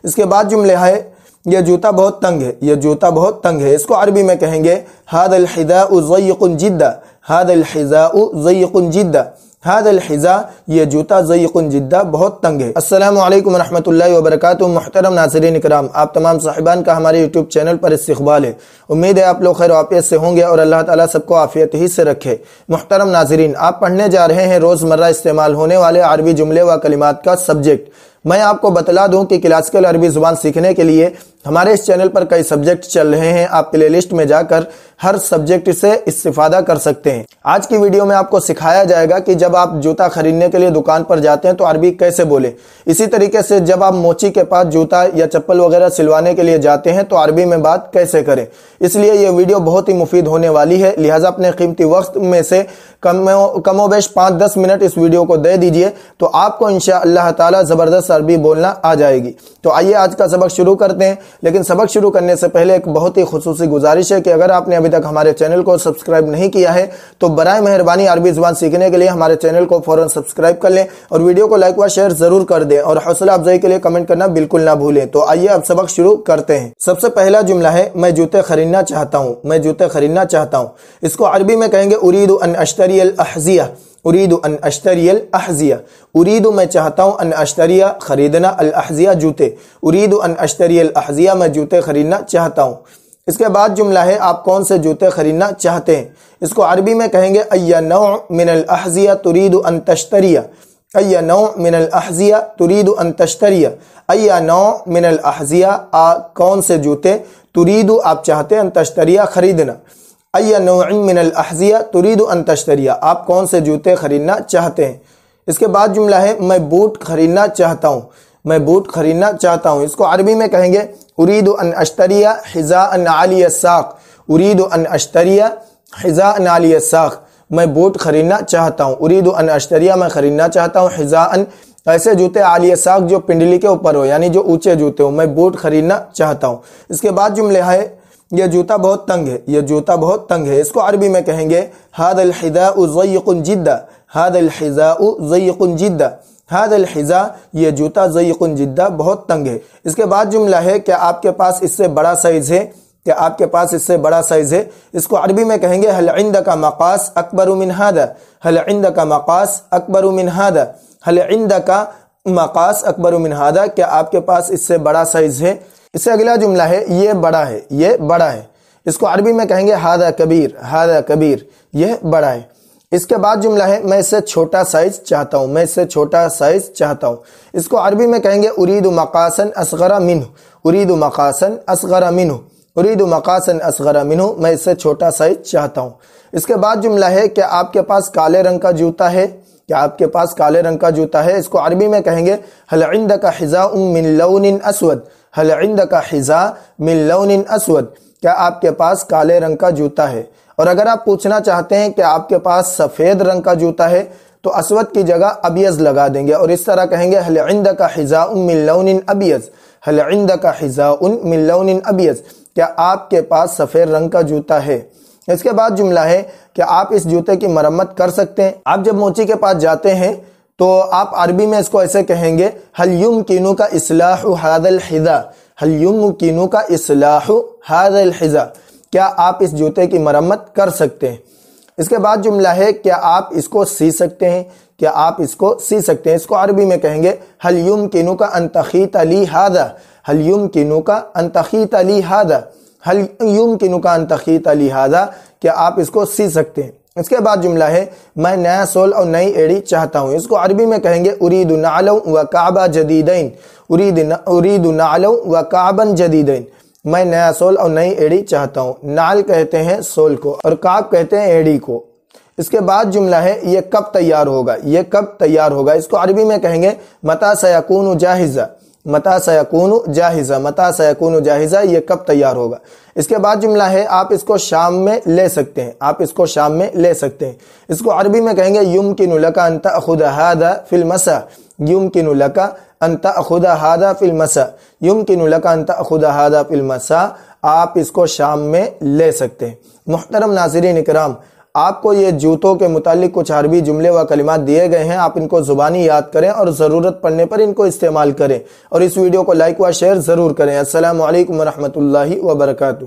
اس کے بعد جملہ ہے یہ جوتا بہت تنگ ہے، یہ جوتا بہت تنگ ہے، اس کو عربی میں کہیں گے هذا الحذاء ضيق جدا، هذا الحذاء ضيق جدا، هذا الحذاء یہ جوتا ضيق جدا بہت تنگ ہے۔ السلام علیکم ورحمۃ اللہ وبرکاتہ۔ محترم ناظرین کرام، آپ تمام صاحبان کا ہمارے یوٹیوب چینل پر استقبال ہے۔ امید ہے آپ لوگ خیر و عافیت سے ہوں گے اور اللہ تعالیٰ سب کو عافیت ہی سے رکھے۔ محترم ناظرین، آپ پڑھنے جا رہے ہیں روزمرہ استعمال ہونے والے عربی جملے و کلمات کا سبجیکٹ۔ میں آپ کو بتلا دوں کہ کلاسیکل عربی زبان سیکھنے کے لیے ہمارے اس چینل پر کئی سبجیکٹ چل رہے ہیں۔ آپ پلے لسٹ میں جا کر ہر سبجیکٹ سے استفادہ کر سکتے ہیں۔ آج کی ویڈیو میں آپ کو سکھایا جائے گا کہ جب آپ جوتا خریدنے کے لیے دکان پر جاتے ہیں تو عربی کیسے بولیں، اسی طریقے سے جب آپ موچی کے پاس جوتا یا چپل وغیرہ سلوانے کے لیے جاتے ہیں تو عربی میں بات کیسے کریں۔ اس لیے یہ ویڈیو بہت ہی مفید ہونے والی ہے، لہٰذا اپنے قیمتی وقت میں سے کم و بیش 5-10 منٹ اس ویڈیو کو دے دیجئے تو آپ کو انشاءاللہ تعالی زبردست عربی بولنا آ جائے گی۔ تو آئیے آج کا سبق شروع کرتے ہیں، لیکن سبق شروع کرنے سے پہلے ایک بہت ہی خصوصی گزارش ہے کہ اگر آپ نے ابھی تک ہمارے چینل کو سبسکرائب نہیں کیا ہے تو برائے مہربانی عربی زبان سیکھنے کے لیے ہمارے چینل کو فوراً سبسکرائب کر لیں اور ویڈیو کو لائک و شیئر ضرور کر دیں اور حوصلہ افزائی کے لیے کمنٹ کرنا بالکل نہ بھولیں۔ تو آئیے اب سبق شروع کرتے ہیں۔ سب سے پہلا جملہ ہے میں جوتے خریدنا چاہتا ہوں، میں جوتے خریدنا چاہتا ہوں۔ اس کو عربی میں کہیں گے اريد ان اشتری الاحذیہ، اريد ان اشتری الاحذیہ، اريد میں چاہتا ہوں، ان اشتری خریدنا، الاحذیہ جوتے، اريد ان اشتری الاحذیہ میں جوتے خریدنا چاہتا ہوں۔ اس کے بعد جملہ ہے آپ کون سے جوتے خریدنا چاہتے ہیں۔ اس کو عربی میں کہیں گے ای نوع من الاحذیہ تريد ان تشتری، ای نوع من الاحذیہ تريد ان تشتری، ای نوع من الاحذیہ کون سے جوتے، تريد آپ چاہتے ہیں، ان تشتری خریدنا، ای نوع من الاحذیہ تريد ان تشتری آپ کون سے جوتے خریدنا چاہتے ہیں۔ اس کے بعد جملہ ہے میں بوٹ خریدنا چاہتا ہوں، میں بوٹ خریدنا چاہتا ہوں۔ اس کو عربی میں کہیں گے اريد ان اشتری حذاء عالی الساق، اريد ان اشتری حذاء عالی الساق میں بوٹ خریدنا چاہتا ہوں، اريد ان اشتری میں خریدنا چاہتا ہوں، حذاء ایسے جوتے عالی الساق جو پنڈلی کے اوپر ہو، یعنی جو اونچے جوتے ہو، میں بوٹ خریدنا چاہتا ہوں۔ اس کے بعد جملہ ہے یہ جوتا بہت تنگ ہے، یہ جوتا بہت تنگ ہے۔ اس کو عربی میں کہیں گے هذا الحذاء ضيق جدا، هذا الحذاء ضيق جدا، هذا الحذاء یہ جوتا ضيق جدا بہت تنگ ہے۔ اس کے بعد جملہ ہے کہ آپ کے پاس اس سے بڑا سائز ہے، کہ آپ کے پاس اس سے بڑا سائز ہے۔ اس کو عربی میں کہیں گے هل عندك مقاس اکبر من هذا، هل عندك مقاس اکبر من هذا، هل عندك مقاس اکبر من هذا کہ آپ کے پاس اس سے بڑا سائز ہے۔ اس سے اگلا جملہ ہے یہ بڑا ہے، یہ بڑا ہے۔ اس کو عربی میں کہیں گے هذا کبیر، هذا کبیر یہ بڑا ہے۔ اس کے بعد جملہ ہے میں اس سے چھوٹا سائز چاہتا ہوں، میں اس سے چھوٹا سائز چاہتا ہوں۔ اس کو عربی میں کہیں گے اريد مقاسا اصغر منه، اريد مقاسا اصغر منه، اريد مقاسا اصغر منه میں اس سے چھوٹا سائز چاہتا ہوں۔ اس کے بعد جملہ ہے کہ آپ کے پاس کالے رنگ کا جوتا ہے، کہ آپ کے پاس کالے رنگ کا جوتا ہے۔ اس کو عربی میں کہیں گے هل عندك حذاء من لون اسود، هل عندك حذاء من لون اسود کیا آپ کے پاس کالے رنگ کا جوتا ہے۔ اور اگر آپ پوچھنا چاہتے ہیں کہ آپ کے پاس سفید رنگ کا جوتا ہے تو اسود کی جگہ ابیض لگا دیں گے اور اس طرح کہیں گے هل عندك حذاء من لون ابيض، هل عندك حذاء من لون ابيض کیا آپ کے پاس سفید رنگ کا جوتا ہے۔ اس کے بعد جملہ ہے کہ آپ اس جوتے کی مرمت کر سکتے ہیں۔ آپ جب موچی کے پاس جاتے ہیں تو آپ عربی میں اس کو ایسے کہیں گے هل يمكنك اصلاح هذا الحذاء، هل يمكنك اصلاح هذا الحذاء کیا آپ اس جوتے کی مرمت کر سکتے ہیں۔ اس کے بعد جملہ ہے کیا آپ اس کو سی سکتے ہیں، کیا آپ اس کو سی سکتے ہیں۔ اس کو عربی میں کہیں گے هل يمكنك ان تخيط لي هذا، هل يمكنك ان تخيط لي هذا، هل يمكنك ان تخيط لي هذا کیا آپ اس کو سی سکتے ہیں۔ اس کے بعد جملہ ہے میں نیا سول اور نئی ایڑی چاہتا ہوں۔ اس کو عربی میں کہیں گے اريد نعلا وكعبا جديدين، اريد نعلا وكعبا جديدين میں نیا سول اور نئی ایڑی چاہتا ہوں۔ نعل کہتے ہیں سول کو اور کعب کہتے ہیں ایڑی کو۔ اس کے بعد جملہ ہے یہ کب تیار ہوگا، یہ کب تیار ہوگا۔ اس کو عربی میں کہیں گے متى سيكون جاہزا، متى سيكون جاہزا، متى سيكون جاہزا یہ کب تیار ہوگا۔ اس کے بعد جملہ ہے آپ اس کو شام میں لے سکتے ہیں، آپ اس کو شام میں لے سکتے ہیں۔ اس کو عربی میں کہیں گے يمكن لك ان تأخذ هذا في المساء، يمكن لك ان تأخذ هذا في المساء، يمكن لك ان تأخذ هذا في المساء آپ اس کو شام میں لے سکتے ہیں۔ محترم ناظرین اکرام، آپ کو یہ جوتوں کے متعلق کچھ عربی جملے و کلمات دیے گئے ہیں، آپ ان کو زبانی یاد کریں اور ضرورت پڑنے پر ان کو استعمال کریں، اور اس ویڈیو کو لائک و شیئر ضرور کریں۔ السلام علیکم ورحمۃ اللہ وبرکاتہ۔